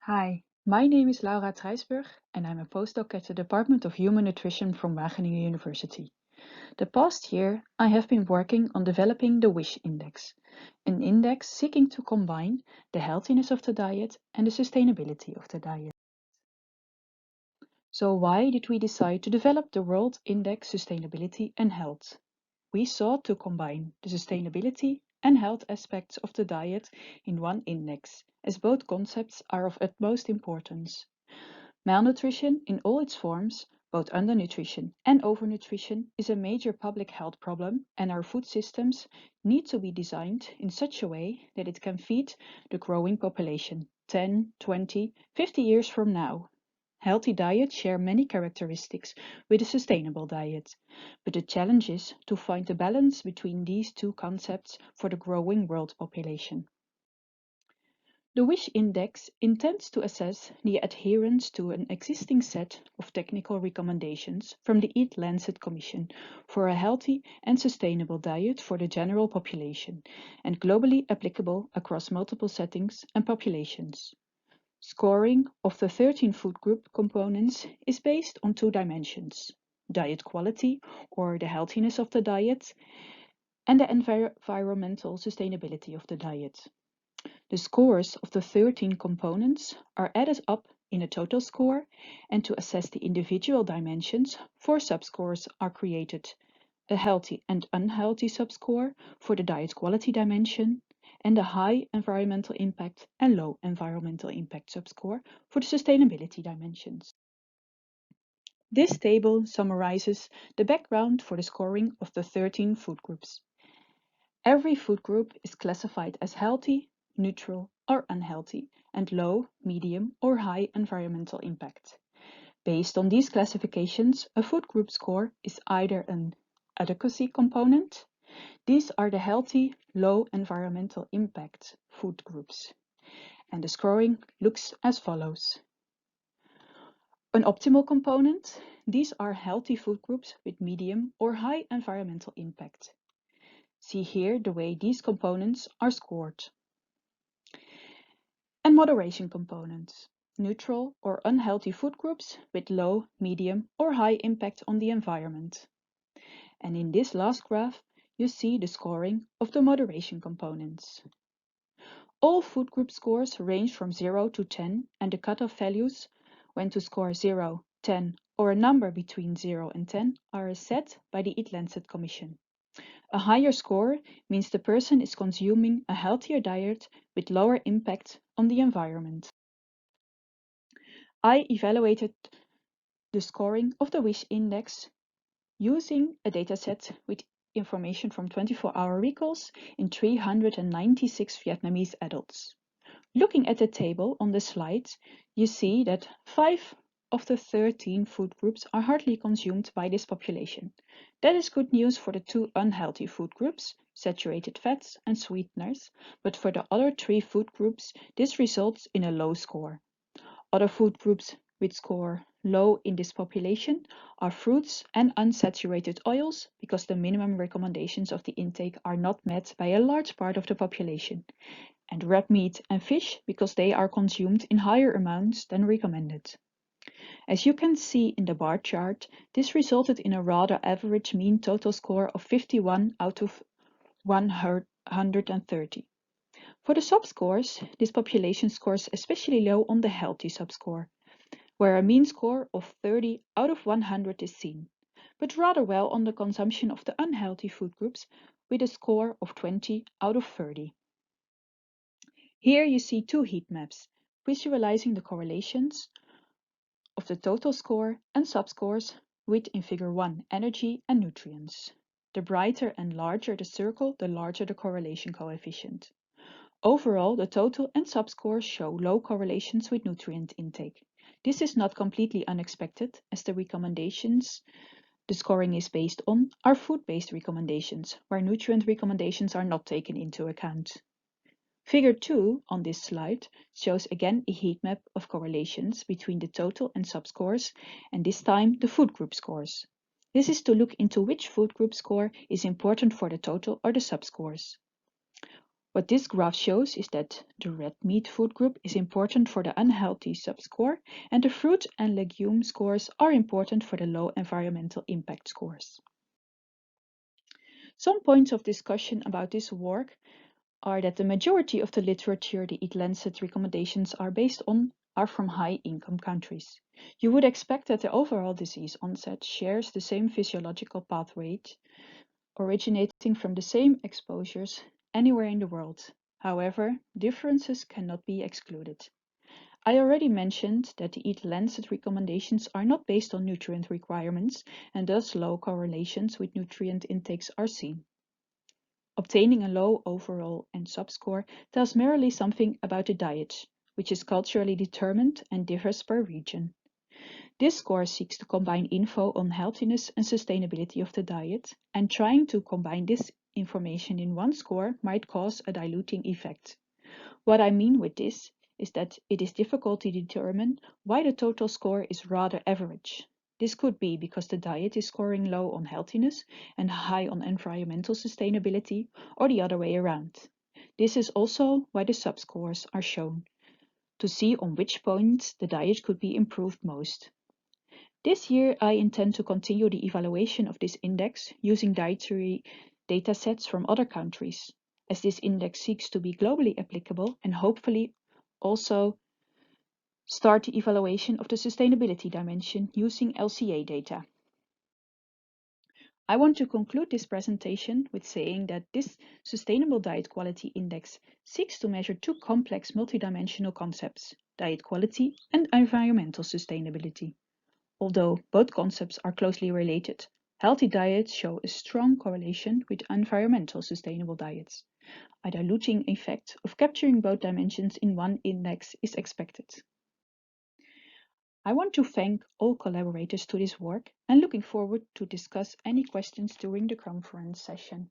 Hi, my name is Laura Trijsburg and I'm a postdoc at the Department of Human Nutrition from Wageningen University. The past year, I have been working on developing the WISH index, an index seeking to combine the healthiness of the diet and the sustainability of the diet. So why did we decide to develop the World Index Sustainability and Health? We sought to combine the sustainability and health aspects of the diet in one index, as both concepts are of utmost importance. Malnutrition in all its forms, both undernutrition and overnutrition, is a major public health problem, and our food systems need to be designed in such a way that it can feed the growing population 10, 20, 50 years from now. Healthy diets share many characteristics with a sustainable diet, but the challenge is to find a balance between these two concepts for the growing world population. The WISH index intends to assess the adherence to an existing set of technical recommendations from the Eat-Lancet Commission for a healthy and sustainable diet for the general population and globally applicable across multiple settings and populations. Scoring of the 13 food group components is based on two dimensions: diet quality, or the healthiness of the diet, and the environmental sustainability of the diet. The scores of the 13 components are added up in a total score, and to assess the individual dimensions, 4 subscores are created: a healthy and unhealthy subscore for the diet quality dimension, and a high environmental impact and low environmental impact subscore for the sustainability dimensions. This table summarizes the background for the scoring of the 13 food groups. Every food group is classified as healthy, neutral, or unhealthy, and low, medium, or high environmental impact. Based on these classifications, a food group score is either an adequacy component. These are the healthy, low environmental impact food groups, and the scoring looks as follows. An optimal component, these are healthy food groups with medium or high environmental impact. See here the way these components are scored. And moderation components, neutral or unhealthy food groups with low, medium, or high impact on the environment. And in this last graph, you see the scoring of the moderation components. All food group scores range from 0 to 10, and the cutoff values, when to score 0, 10, or a number between 0 and 10, are set by the Eat-Lancet Commission. A higher score means the person is consuming a healthier diet with lower impact on the environment. I evaluated the scoring of the WISH index using a dataset with information from 24-hour recalls in 396 Vietnamese adults. Looking at the table on the slide, you see that 5 of the 13 food groups are hardly consumed by this population. That is good news for the 2 unhealthy food groups, saturated fats and sweeteners, but for the other 3 food groups, this results in a low score. Other food groups which score low in this population are fruits and unsaturated oils, because the minimum recommendations of the intake are not met by a large part of the population, and red meat and fish, because they are consumed in higher amounts than recommended. As you can see in the bar chart, this resulted in a rather average mean total score of 51 out of 130. For the subscores, this population scores especially low on the healthy subscore, where a mean score of 30 out of 100 is seen, but rather well on the consumption of the unhealthy food groups, with a score of 20 out of 30. Here you see 2 heat maps, visualizing the correlations of the total score and subscores with, in figure 1, energy and nutrients. The brighter and larger the circle, the larger the correlation coefficient. Overall, the total and subscores show low correlations with nutrient intake. This is not completely unexpected, as the recommendations the scoring is based on are food-based recommendations, where nutrient recommendations are not taken into account. Figure 2 on this slide shows again a heat map of correlations between the total and subscores, and this time the food group scores. This is to look into which food group score is important for the total or the subscores. What this graph shows is that the red meat food group is important for the unhealthy subscore, and the fruit and legume scores are important for the low environmental impact scores. Some points of discussion about this work are that the majority of the literature the Eat Lancet recommendations are from high-income countries. You would expect that the overall disease onset shares the same physiological pathway, originating from the same exposures anywhere in the world. However, differences cannot be excluded. I already mentioned that the Eat Lancet recommendations are not based on nutrient requirements, and thus low correlations with nutrient intakes are seen. Obtaining a low overall and subscore tells merely something about the diet, which is culturally determined and differs per region. This score seeks to combine info on healthiness and sustainability of the diet, and trying to combine this information in one score might cause a diluting effect. What I mean with this is that it is difficult to determine why the total score is rather average. This could be because the diet is scoring low on healthiness and high on environmental sustainability, or the other way around. This is also why the subscores are shown, to see on which points the diet could be improved most. This year, I intend to continue the evaluation of this index using dietary datasets from other countries, as this index seeks to be globally applicable and hopefully also start the evaluation of the sustainability dimension using LCA data. I want to conclude this presentation with saying that this Sustainable Diet Quality Index seeks to measure two complex multidimensional concepts, diet quality and environmental sustainability. Although both concepts are closely related, healthy diets show a strong correlation with environmental sustainable diets. A diluting effect of capturing both dimensions in one index is expected. I want to thank all collaborators to this work and looking forward to discuss any questions during the conference session.